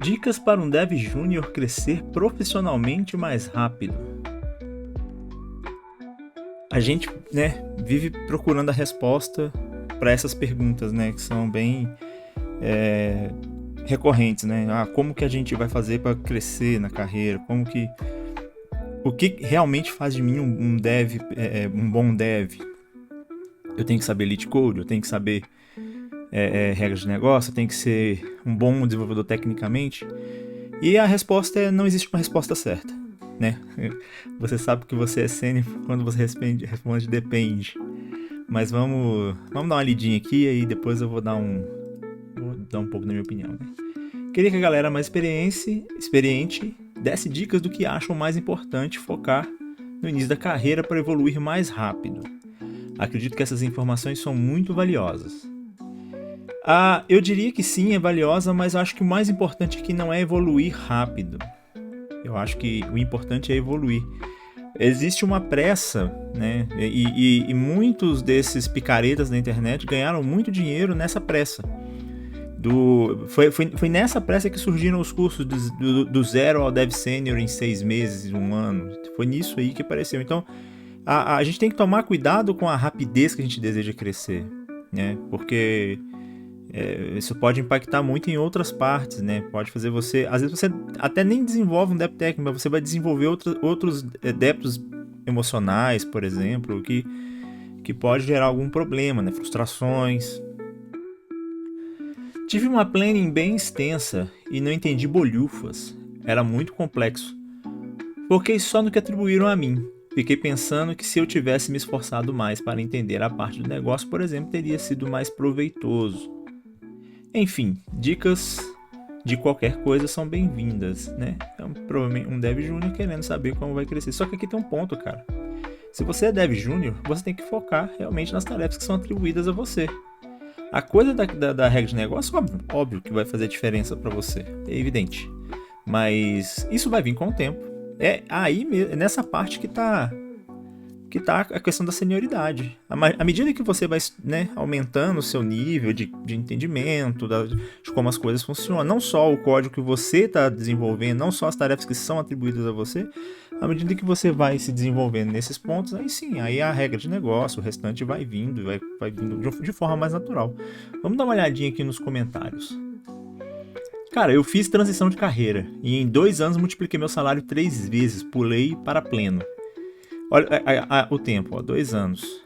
Dicas para um dev júnior crescer profissionalmente mais rápido. A gente, vive procurando a resposta para essas perguntas, que são bem recorrentes, como que a gente vai fazer para crescer na carreira? O que realmente faz de mim um dev, um bom dev? Eu tenho que saber lead code, eu tenho que saber regras de negócio, eu tenho que ser um bom desenvolvedor tecnicamente. E a resposta não existe uma resposta certa, né? Você sabe que você é sênior quando você responde depende. Mas vamos dar uma lidinha aqui e aí depois eu vou dar um pouco da minha opinião, né? Queria que a galera mais experiente desse dicas do que acham mais importante focar no início da carreira para evoluir mais rápido. Acredito que essas informações são muito valiosas. Eu diria que sim, é valiosa, mas eu acho que o mais importante aqui não é evoluir rápido. Eu acho que o importante é evoluir. Existe uma pressa, né? E muitos desses picaretas da internet ganharam muito dinheiro nessa pressa. Foi nessa pressa que surgiram os cursos do zero ao Dev Senior em 6 meses, 1 ano. Foi nisso aí que apareceu. Então, a gente tem que tomar cuidado com a rapidez que a gente deseja crescer, né? Porque isso pode impactar muito em outras partes, né? Pode fazer você... Às vezes você até nem desenvolve um débito técnico, mas você vai desenvolver outros débitos emocionais, por exemplo, que pode gerar algum problema, né? Frustrações. Tive uma planning bem extensa e não entendi bolhufas. Era muito complexo. Foquei só no que atribuíram a mim. Fiquei pensando que se eu tivesse me esforçado mais para entender a parte do negócio, por exemplo, teria sido mais proveitoso. Enfim, dicas de qualquer coisa são bem-vindas, né? Então, provavelmente um dev júnior querendo saber como vai crescer. Só que aqui tem um ponto, cara. Se você é dev júnior, você tem que focar realmente nas tarefas que são atribuídas a você. A coisa da regra de negócio, óbvio que vai fazer diferença para você, é evidente. Mas isso vai vir com o tempo. É nessa parte que tá a questão da senioridade. À medida que você vai, aumentando o seu nível de entendimento de como as coisas funcionam, não só o código que você está desenvolvendo, não só as tarefas que são atribuídas a você, à medida que você vai se desenvolvendo nesses pontos, aí sim, aí a regra de negócio, o restante vai vindo de forma mais natural. Vamos dar uma olhadinha aqui nos comentários. Cara, eu fiz transição de carreira e em 2 anos multipliquei meu salário 3 vezes, pulei para pleno. Olha o tempo, 2 anos.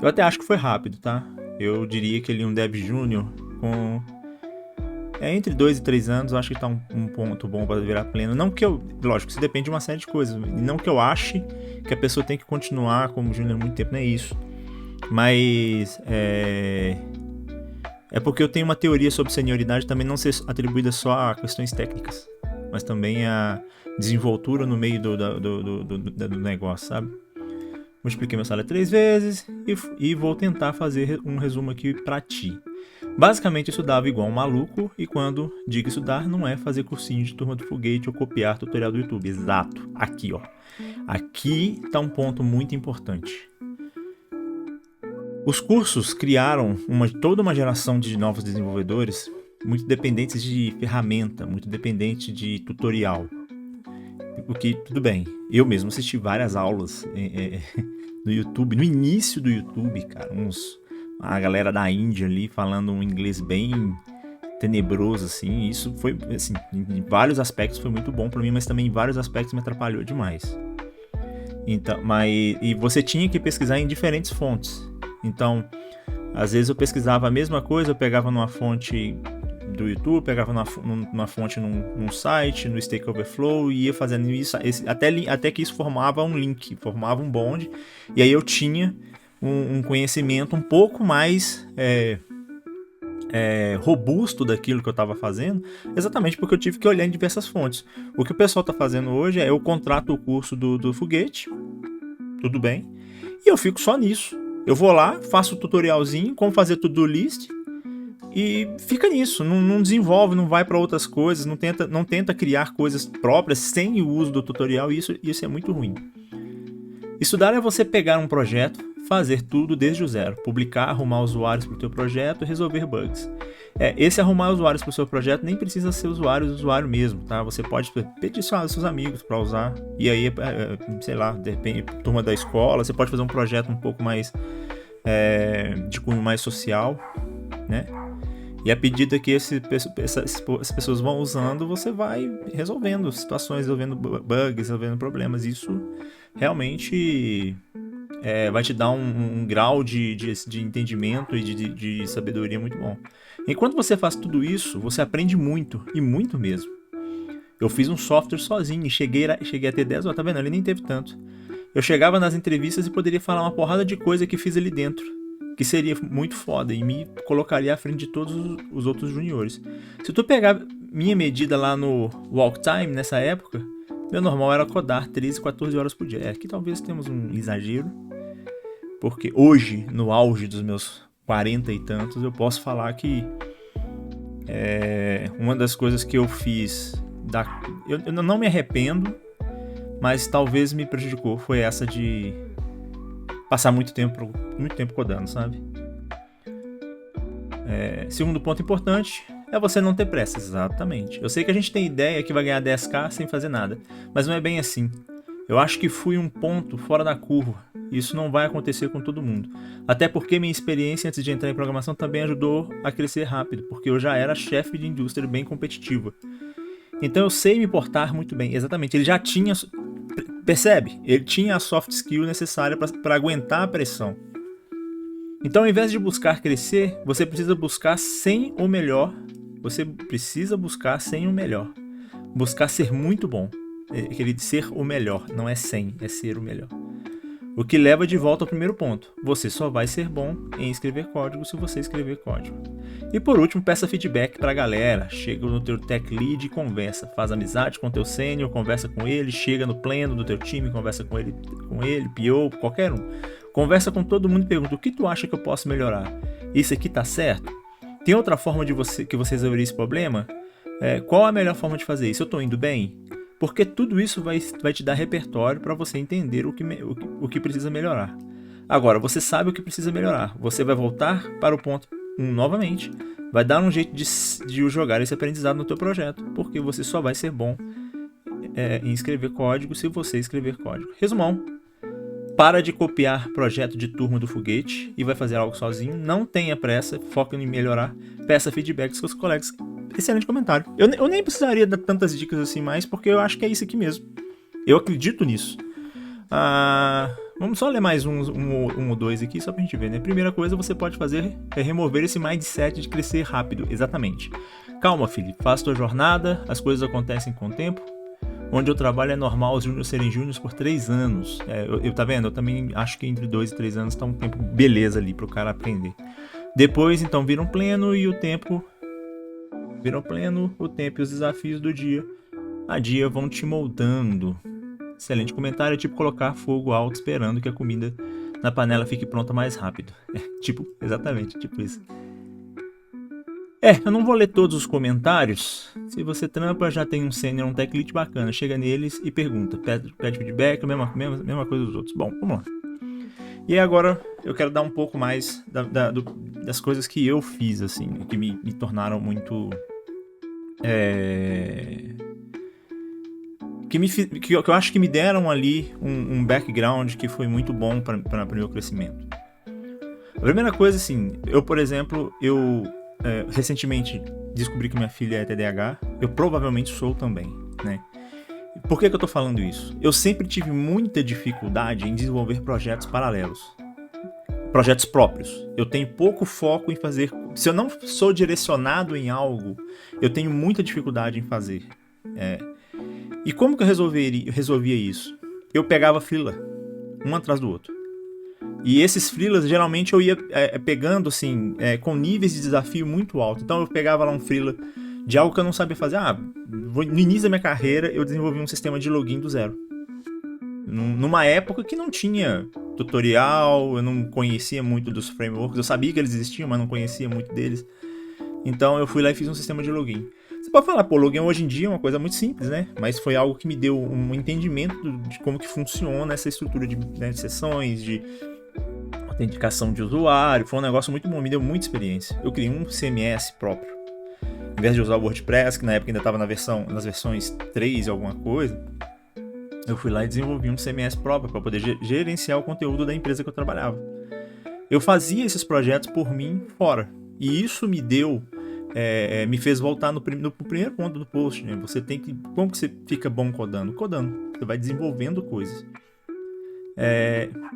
Eu até acho que foi rápido, tá? Eu diria que ele um dev júnior com... entre 2 e 3 anos, eu acho que tá um ponto bom para virar pleno. Não que eu... Lógico, isso depende de uma série de coisas. Não que eu ache que a pessoa tem que continuar como júnior muito tempo, não é isso. Mas... É porque eu tenho uma teoria sobre senioridade também não ser atribuída só a questões técnicas, mas também a desenvoltura no meio do negócio, sabe? Multipliquei meu salário 3 vezes e vou tentar fazer um resumo aqui pra ti. Basicamente, eu estudava igual um maluco e quando digo estudar, não é fazer cursinho de turma do foguete ou copiar tutorial do YouTube. Exato. Aqui, ó. Aqui tá um ponto muito importante. Os cursos criaram toda uma geração de novos desenvolvedores muito dependentes de ferramenta, muito dependente de tutorial. O que, tudo bem, eu mesmo assisti várias aulas no YouTube, no início do YouTube, cara, a galera da Índia ali falando um inglês bem tenebroso, assim, isso foi, assim, em vários aspectos foi muito bom pra mim, mas também em vários aspectos me atrapalhou demais. Então, e você tinha que pesquisar em diferentes fontes. Então, às vezes eu pesquisava a mesma coisa, eu pegava numa fonte do YouTube, pegava numa fonte num site, no Stack Overflow, e ia fazendo isso, até que isso formava um link, formava um bonde, e aí eu tinha um conhecimento um pouco mais robusto daquilo que eu estava fazendo, exatamente porque eu tive que olhar em diversas fontes. O que o pessoal está fazendo hoje é eu contrato o curso do foguete, tudo bem, e eu fico só nisso. Eu vou lá, faço o tutorialzinho, como fazer to-do list, e fica nisso, não desenvolve, não vai para outras coisas, não tenta criar coisas próprias sem o uso do tutorial, e isso é muito ruim. Estudar é você pegar um projeto, fazer tudo desde o zero, publicar, arrumar usuários para o teu projeto e resolver bugs. Esse arrumar usuários para o seu projeto nem precisa ser usuário mesmo, tá? Você pode peticionar os seus amigos para usar, e aí, sei lá, de repente, turma da escola, você pode fazer um projeto um pouco mais de cunho mais social, né? E à medida que essas pessoas vão usando, você vai resolvendo situações, resolvendo bugs, resolvendo problemas. Isso realmente vai te dar um grau de entendimento e de sabedoria muito bom. Enquanto você faz tudo isso, você aprende muito, e muito mesmo. Eu fiz um software sozinho e cheguei a ter 10 horas, tá vendo? Ele nem teve tanto. Eu chegava nas entrevistas e poderia falar uma porrada de coisa que fiz ali dentro, que seria muito foda e me colocaria à frente de todos os outros juniores. Se tu pegar minha medida lá no Walk Time, nessa época, meu normal era codar 13, 14 horas por dia. Aqui talvez temos um exagero, porque hoje, no auge dos meus 40 e tantos, eu posso falar que uma das coisas que eu fiz, eu não me arrependo, mas talvez me prejudicou, foi essa de passar muito tempo codando, sabe? Segundo ponto importante é você não ter pressa, exatamente. Eu sei que a gente tem ideia que vai ganhar 10k sem fazer nada, mas não é bem assim. Eu acho que fui um ponto fora da curva. Isso não vai acontecer com todo mundo. Até porque minha experiência antes de entrar em programação também ajudou a crescer rápido, porque eu já era chefe de indústria bem competitiva. Então eu sei me portar muito bem. Exatamente, ele já tinha... Percebe? Ele tinha a soft skill necessária para aguentar a pressão. Então, ao invés de buscar crescer, você precisa buscar sem o melhor. Você precisa buscar sem o melhor. Buscar ser muito bom. Querer ser o melhor. Não é sem, é ser o melhor. O que leva de volta ao primeiro ponto. Você só vai ser bom em escrever código se você escrever código. E por último, peça feedback pra galera. Chega no teu tech lead e conversa. Faz amizade com o teu sênior, conversa com ele. Chega no pleno do teu time, conversa com ele, PO, qualquer um. Conversa com todo mundo e pergunta: o que tu acha que eu posso melhorar? Isso aqui tá certo? Tem outra forma que você resolveria esse problema? Qual a melhor forma de fazer isso? Eu tô indo bem? Porque tudo isso vai te dar repertório para você entender o que precisa melhorar. Agora, você sabe o que precisa melhorar. Você vai voltar para o ponto 1 novamente. Vai dar um jeito de jogar esse aprendizado no teu projeto. Porque você só vai ser bom em escrever código se você escrever código. Resumão. Para de copiar projeto de turma do foguete e vai fazer algo sozinho. Não tenha pressa, foca em melhorar. Peça feedback dos seus colegas. Excelente comentário. Eu nem precisaria dar tantas dicas assim mais, porque eu acho que é isso aqui mesmo. Eu acredito nisso. Vamos só ler mais um ou dois aqui, só pra gente ver, né? Primeira coisa você pode fazer é remover esse mindset de crescer rápido. Exatamente. Calma, filho. Faz tua jornada, as coisas acontecem com o tempo. Onde eu trabalho é normal os júniors serem júniors por 3 anos. Tá vendo? Eu também acho que entre 2 e 3 anos tá um tempo beleza ali pro cara aprender. Depois, então, vira um pleno e o tempo... Viram pleno, o tempo e os desafios do dia a dia vão te moldando. Excelente comentário, é tipo colocar fogo alto esperando que a comida na panela fique pronta mais rápido. Exatamente, tipo isso. Eu não vou ler todos os comentários. Se você trampa, já tem um sênior, um tech lead bacana. Chega neles e pergunta, pede feedback, a mesma coisa dos outros. Bom, vamos lá. E agora eu quero dar um pouco mais das coisas que eu fiz, assim, que me tornaram muito... que eu acho que me deram ali um background que foi muito bom para o meu crescimento. A primeira coisa, assim, eu, por exemplo, recentemente descobri que minha filha é TDAH, eu provavelmente sou também, né? Por que eu tô falando isso? Eu sempre tive muita dificuldade em desenvolver projetos paralelos. Projetos próprios. Eu tenho pouco foco em fazer... Se eu não sou direcionado em algo, eu tenho muita dificuldade em fazer. E como que eu resolvia isso? Eu pegava freela, um atrás do outro. E esses freelas, geralmente, eu ia pegando, assim, com níveis de desafio muito alto. Então, eu pegava lá um freela de algo que eu não sabia fazer. No início da minha carreira, eu desenvolvi um sistema de login do zero. Numa época que não tinha tutorial, eu não conhecia muito dos frameworks. Eu sabia que eles existiam, mas não conhecia muito deles. Então, eu fui lá e fiz um sistema de login. pode falar, pô, login hoje em dia é uma coisa muito simples, né? Mas foi algo que me deu um entendimento de como que funciona essa estrutura de sessões, de autenticação de usuário. Foi um negócio muito bom, me deu muita experiência. Eu criei um CMS próprio. Em vez de usar o WordPress, que na época ainda estava nas versões 3 e alguma coisa, eu fui lá e desenvolvi um CMS próprio para poder gerenciar o conteúdo da empresa que eu trabalhava. Eu fazia esses projetos por mim fora. E isso me deu... me fez voltar no primeiro ponto do post, né? Você tem que... Como que você fica bom codando? Codando. Você vai desenvolvendo coisas.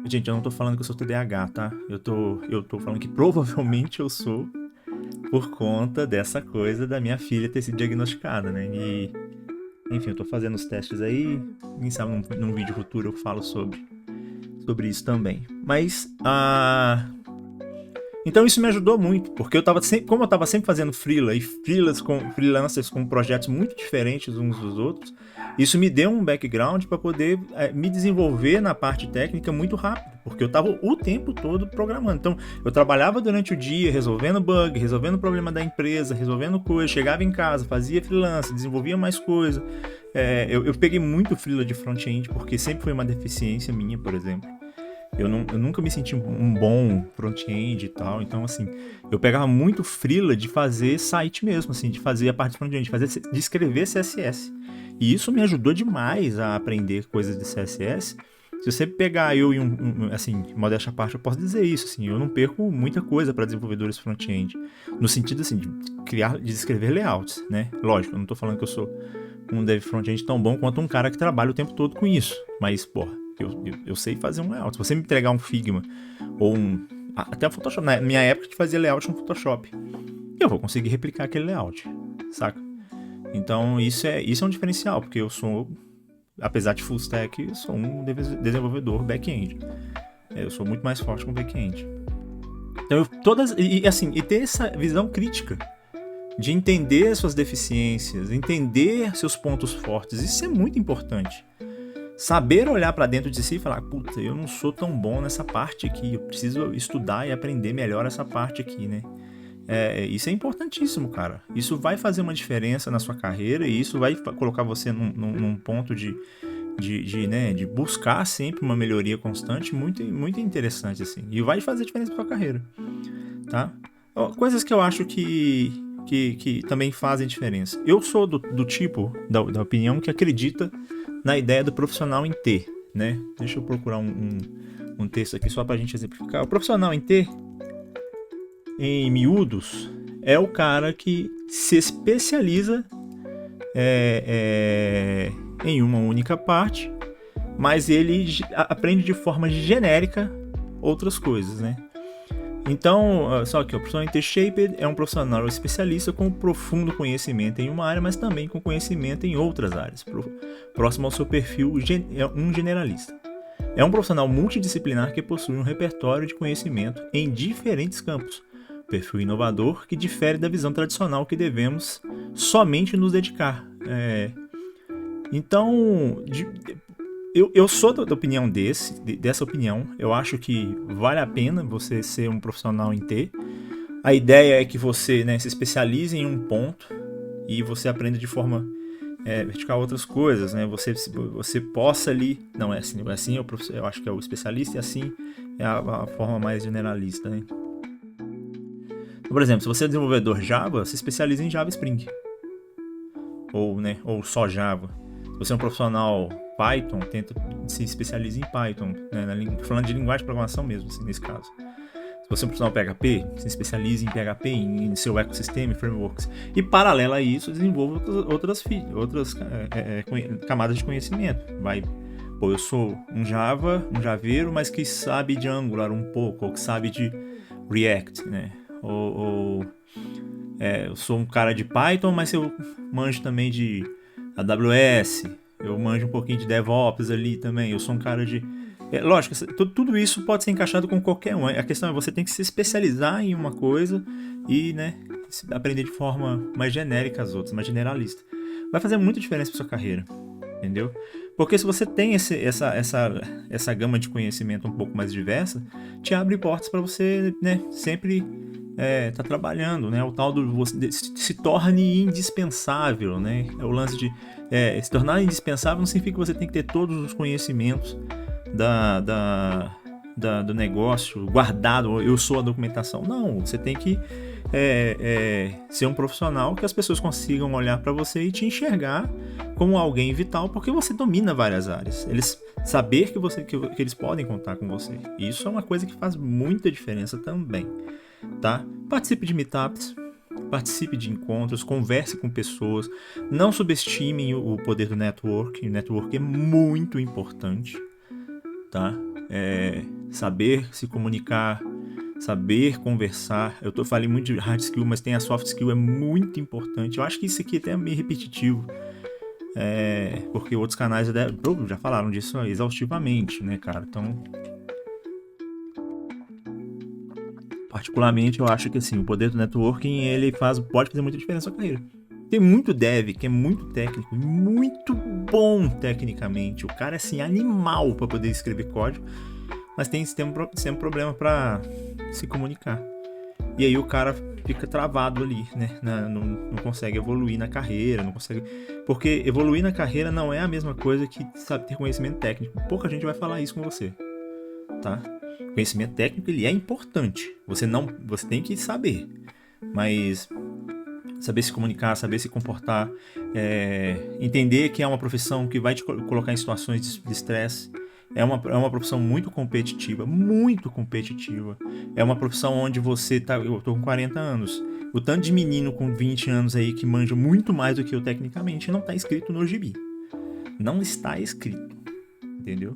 Gente, eu não tô falando que eu sou TDAH, tá? Eu tô falando que provavelmente eu sou por conta dessa coisa da minha filha ter sido diagnosticada, né? E, enfim, eu tô fazendo os testes aí. Quem sabe num vídeo futuro eu falo sobre isso também. Mas, então isso me ajudou muito, porque como eu tava sempre fazendo freelancers com projetos muito diferentes uns dos outros, isso me deu um background para poder me desenvolver na parte técnica muito rápido, porque eu tava o tempo todo programando. Então, eu trabalhava durante o dia resolvendo bug, resolvendo o problema da empresa, resolvendo coisas, chegava em casa, fazia freelance, desenvolvia mais coisa. Eu peguei muito freela de front-end, porque sempre foi uma deficiência minha, por exemplo. Eu nunca me senti um bom front-end e tal, então assim, eu pegava muito freela de fazer site mesmo, assim, de fazer a parte de front-end, de escrever CSS. E isso me ajudou demais a aprender coisas de CSS. Se você pegar eu e assim, modéstia à parte, eu posso dizer isso, assim, eu não perco muita coisa para desenvolvedores front-end, no sentido assim, de escrever layouts, né? Lógico, eu não tô falando que eu sou um dev front-end tão bom quanto um cara que trabalha o tempo todo com isso, mas, porra, eu sei fazer um layout. Se você me entregar um Figma ou até o Photoshop, na minha época que fazia layout no Photoshop, eu vou conseguir replicar aquele layout, saca? Então isso é um diferencial, porque eu sou, apesar de full stack, eu sou um desenvolvedor back-end. Eu sou muito mais forte com back-end. Então e ter essa visão crítica de entender suas deficiências, entender seus pontos fortes, isso é muito importante. Saber olhar para dentro de si e falar, puta, eu não sou tão bom nessa parte aqui, eu preciso estudar e aprender melhor essa parte aqui, né? Isso é importantíssimo, cara. Isso vai fazer uma diferença na sua carreira e isso vai colocar você num ponto de buscar sempre uma melhoria constante, muito, muito interessante, assim. E vai fazer diferença na sua carreira, tá? Coisas que eu acho que também fazem diferença. Eu sou do tipo, da opinião, que acredita na ideia do profissional em T, né? Deixa eu procurar um texto aqui só pra gente exemplificar. O profissional em T, em miúdos, é o cara que se especializa em uma única parte, mas ele aprende de forma genérica outras coisas, né? Então, só que o profissional em T-Shaped é um profissional especialista com profundo conhecimento em uma área, mas também com conhecimento em outras áreas. Próximo ao seu perfil, é um generalista. É um profissional multidisciplinar que possui um repertório de conhecimento em diferentes campos. Perfil inovador que difere da visão tradicional que devemos somente nos dedicar. Então, eu sou da opinião dessa opinião. Eu acho que vale a pena você ser um profissional em T. A ideia é que você, né, se especialize em um ponto e você aprenda de forma vertical outras coisas, né? Você possa ali... Não, é assim eu acho que é o especialista e assim é a forma mais generalista, né? Por exemplo, se você é desenvolvedor Java, se especializa em Java Spring. Ou só Java. Se você é um profissional Python, se especializa em Python, né? Falando de linguagem de programação mesmo, assim, nesse caso. Se você é um profissional PHP, se especialize em PHP, em seu ecossistema e frameworks. E paralelo a isso, desenvolva outras camadas de conhecimento. Eu sou um javeiro, mas que sabe de Angular um pouco, ou que sabe de React, né? Eu sou um cara de Python, mas eu manjo também de AWS, eu manjo um pouquinho de DevOps ali também, eu sou um cara de... lógico, tudo isso pode ser encaixado com qualquer um, a questão é você tem que se especializar em uma coisa e, né, aprender de forma mais genérica as outras, mais generalista. Vai fazer muita diferença para sua carreira, entendeu? Porque se você tem essa gama de conhecimento um pouco mais diversa, te abre portas para você, né, sempre tá trabalhando, né? O tal do você se torne indispensável, né? É o lance de se tornar indispensável não significa que você tem que ter todos os conhecimentos do negócio guardado. Eu sou a documentação. Não, você tem que ser um profissional que as pessoas consigam olhar para você e te enxergar como alguém vital, porque você domina várias áreas. Eles saber que eles podem contar com você. Isso é uma coisa que faz muita diferença também, tá? Participe de meetups, participe de encontros, converse com pessoas, não subestimem o poder do network. O network é muito importante, tá? Saber se comunicar, saber conversar. Eu falei muito de hard skill, mas tem a soft skill, é muito importante. Eu acho que isso aqui até é meio repetitivo, porque outros canais já falaram disso exaustivamente, né, cara? Então, particularmente, eu acho que assim, o poder do networking pode fazer muita diferença na carreira. Tem muito dev que é muito técnico, muito bom tecnicamente. O cara é assim, animal para poder escrever código, mas tem sempre um problema para se comunicar. E aí o cara fica travado ali, né? Não consegue evoluir na carreira, não consegue. Porque evoluir na carreira não é a mesma coisa que sabe ter conhecimento técnico. Pouca gente vai falar isso com você, tá? Conhecimento técnico, ele é importante. Você tem que saber, mas saber se comunicar, saber se comportar, entender que é uma profissão que vai te colocar em situações de estresse. É uma profissão muito competitiva, muito competitiva. É uma profissão onde você tá... Eu tô com 40 anos. O tanto de menino com 20 anos aí que manja muito mais do que eu tecnicamente não tá escrito no gibi. Não está escrito, entendeu?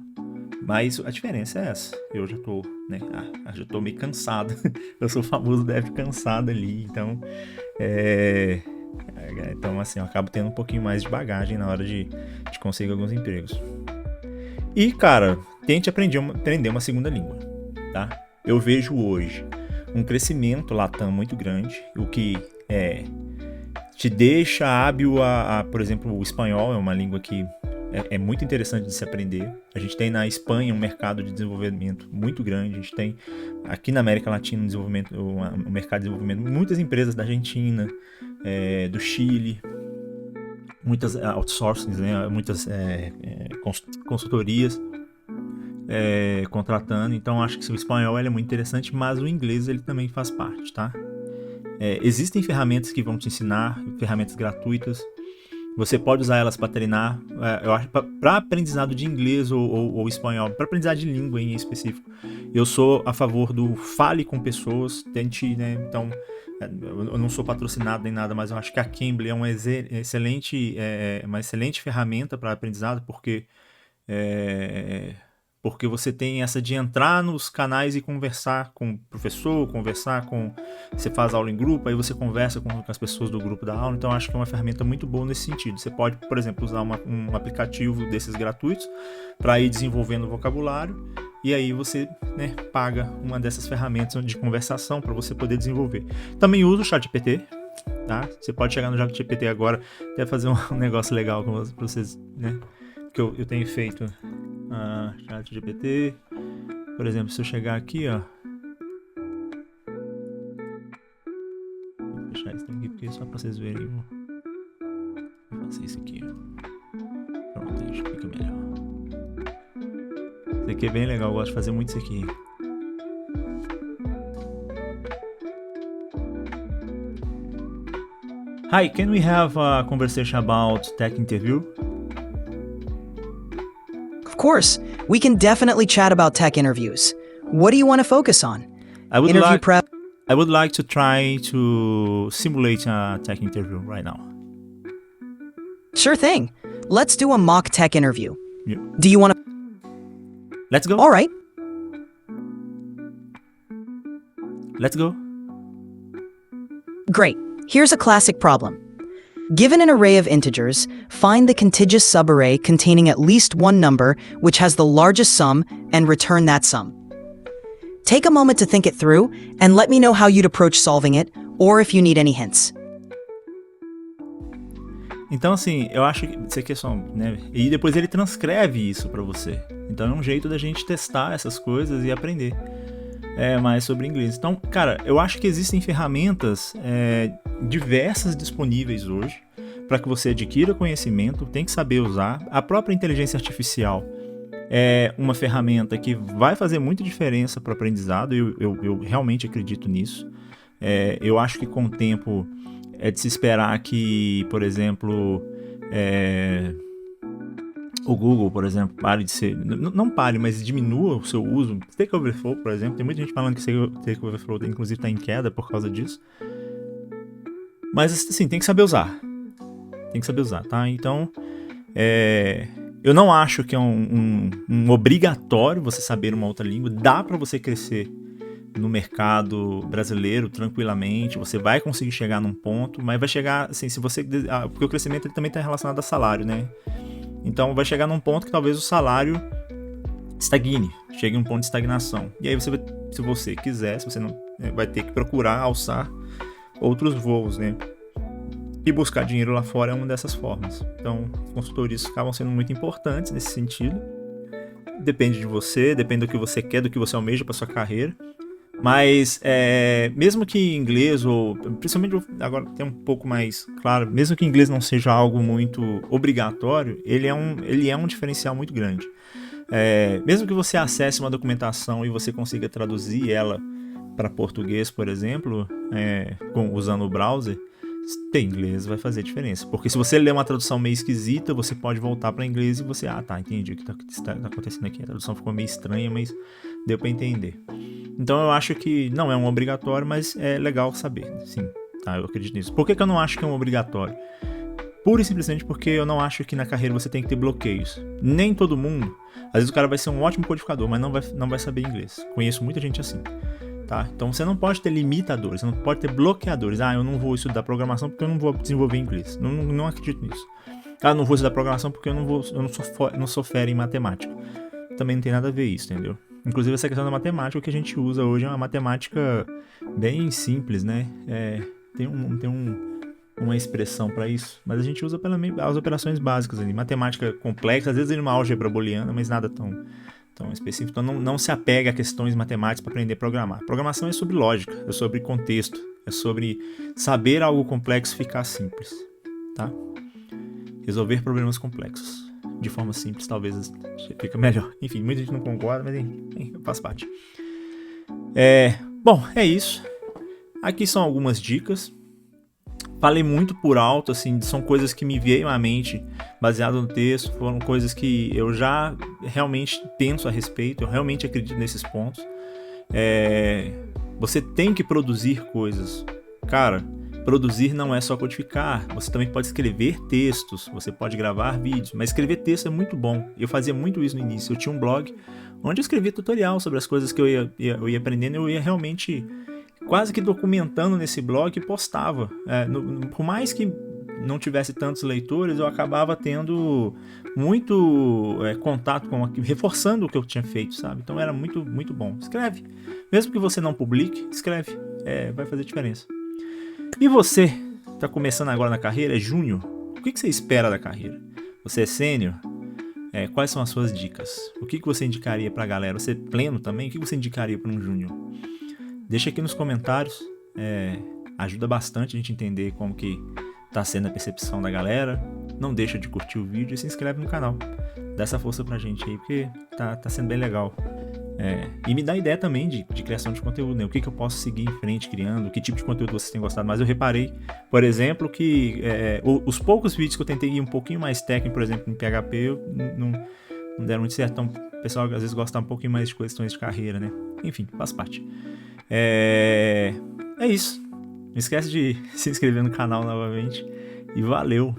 Mas a diferença é essa. Eu já tô, né? Já tô meio cansado. Eu sou o famoso dev cansado ali, então... Então, assim, eu acabo tendo um pouquinho mais de bagagem na hora de conseguir alguns empregos. E, cara, tente aprender uma segunda língua, tá? Eu vejo hoje um crescimento latam muito grande, o que te deixa hábil por exemplo, o espanhol é uma língua que é muito interessante de se aprender. A gente tem na Espanha um mercado de desenvolvimento muito grande. A gente tem aqui na América Latina um mercado de desenvolvimento. Muitas empresas da Argentina, do Chile, muitas outsourcings, né? Muitas consultorias contratando. Então acho que o espanhol é muito interessante, mas o inglês ele também faz parte, tá? Existem ferramentas que vão te ensinar, ferramentas gratuitas. Você pode usar elas para treinar, eu acho, para aprendizado de inglês ou espanhol, para aprendizado de língua em específico. Eu sou a favor do fale com pessoas, tente, né? Então, eu não sou patrocinado nem nada, mas eu acho que a Cambly é uma excelente ferramenta para aprendizado, porque você tem essa de entrar nos canais e conversar com o professor, você faz aula em grupo, aí você conversa com as pessoas do grupo da aula. Então acho que é uma ferramenta muito boa nesse sentido. Você pode, por exemplo, usar um aplicativo desses gratuitos para ir desenvolvendo o vocabulário, e aí você, né, paga uma dessas ferramentas de conversação para você poder desenvolver. Também uso o ChatGPT, tá? Você pode chegar no ChatGPT agora, até fazer um negócio legal com vocês, né? Que eu tenho feito. ChatGPT, por exemplo, se eu chegar aqui, ó, vou fechar isso aqui porque só pra vocês verem, vou fazer isso aqui, ó. Pronto, acho que fica melhor. Isso aqui é bem legal, eu gosto de fazer muito isso aqui. Hi, can we have a conversation about tech interview? Of course, we can definitely chat about tech interviews. What do you want to focus on? I would Interview prep? I would like to try to simulate a tech interview right now. Sure thing. Let's do a mock tech interview. Yeah. Do you want to... Let's go. All right. Let's go. Great. Here's a classic problem. Given an array of integers, find the contiguous subarray containing at least one number which has the largest sum and return that sum. Take a moment to think it through and let me know how you'd approach solving it or if you need any hints. Então, assim, eu acho que isso aqui é só, né? E depois ele transcreve isso pra você. Então é um jeito da gente testar essas coisas e aprender. mais sobre inglês. Então, cara, eu acho que existem ferramentas diversas disponíveis hoje para que você adquira conhecimento, tem que saber usar. A própria inteligência artificial é uma ferramenta que vai fazer muita diferença para o aprendizado, eu realmente acredito nisso. Eu acho que com o tempo é de se esperar que, por exemplo, o Google, por exemplo, pare de ser... Não pare, mas diminua o seu uso. Stack Overflow, por exemplo, tem muita gente falando que Stack Overflow inclusive está em queda por causa disso. Mas, assim, tem que saber usar. Tem que saber usar, tá? Então, eu não acho que é um obrigatório você saber uma outra língua. Dá para você crescer no mercado brasileiro tranquilamente. Você vai conseguir chegar num ponto, mas vai chegar, assim, se você... Porque o crescimento ele também está relacionado a salário, né? Então vai chegar num ponto que talvez o salário estagne, chegue a um ponto de estagnação. E aí você vai, se você quiser, se você não, vai ter que procurar alçar outros voos, né? E buscar dinheiro lá fora é uma dessas formas. Então, consultorias acabam sendo muito importantes nesse sentido. Depende de você, depende do que você quer, do que você almeja para sua carreira. Mas, mesmo que inglês, ou principalmente agora tem um pouco mais claro, mesmo que inglês não seja algo muito obrigatório, ele é um diferencial muito grande. Mesmo que você acesse uma documentação e você consiga traduzir ela para português, por exemplo, usando o browser, ter inglês vai fazer diferença. Porque se você ler uma tradução meio esquisita, você pode voltar para inglês e você, entendi o que está acontecendo aqui. A tradução ficou meio estranha, mas deu para entender. Então eu acho que não é um obrigatório, mas é legal saber, sim, tá? Eu acredito nisso. Por que eu não acho que é um obrigatório? Pura e simplesmente porque eu não acho que na carreira você tem que ter bloqueios. Nem todo mundo. Às vezes o cara vai ser um ótimo codificador, mas não vai saber inglês. Conheço muita gente assim, tá? Então você não pode ter limitadores, você não pode ter bloqueadores. Eu não vou estudar programação porque eu não vou desenvolver inglês. Não acredito nisso. Não vou estudar programação porque eu não sou fera em matemática. Também não tem nada a ver isso, entendeu? Inclusive essa questão da matemática, o que a gente usa hoje é uma matemática bem simples, né? Tem uma expressão para isso, mas a gente usa as operações básicas ali. Matemática complexa, às vezes uma álgebra booleana, mas nada tão específico. Então não se apega a questões matemáticas para aprender a programar. Programação é sobre lógica, é sobre contexto, é sobre saber algo complexo ficar simples, tá? Resolver problemas complexos de forma simples, talvez fica melhor. Enfim, muita gente não concorda, mas faz parte. Bom, é isso. Aqui são algumas dicas. Falei muito por alto, assim, são coisas que me veio à mente baseado no texto, foram coisas que eu já realmente penso a respeito, eu realmente acredito nesses pontos. Você tem que produzir coisas. Cara, produzir não é só codificar, você também pode escrever textos, você pode gravar vídeos, mas escrever texto é muito bom. Eu fazia muito isso no início, eu tinha um blog onde eu escrevia tutorial sobre as coisas que eu ia aprendendo, eu ia realmente quase que documentando nesse blog e postava. Por mais que não tivesse tantos leitores, eu acabava tendo muito contato reforçando o que eu tinha feito, sabe? Então era muito, muito bom. Escreve. Mesmo que você não publique, escreve. Vai fazer diferença. E você, está começando agora na carreira, é júnior, o que você espera da carreira? Você é sênior? Quais são as suas dicas? O que você indicaria para a galera? Você é pleno também? O que você indicaria para um júnior? Deixa aqui nos comentários, ajuda bastante a gente entender como que está sendo a percepção da galera. Não deixa de curtir o vídeo e se inscreve no canal. Dá essa força pra gente aí, porque tá sendo bem legal. E me dá ideia também de criação de conteúdo, né? O que eu posso seguir em frente criando, que tipo de conteúdo vocês têm gostado. Mas eu reparei, por exemplo, que os poucos vídeos que eu tentei ir um pouquinho mais técnico, por exemplo, em PHP, não deram muito certo. Então o pessoal às vezes gosta um pouquinho mais de questões de carreira, né? Enfim, faz parte. É isso. Não esquece de se inscrever no canal novamente. E valeu!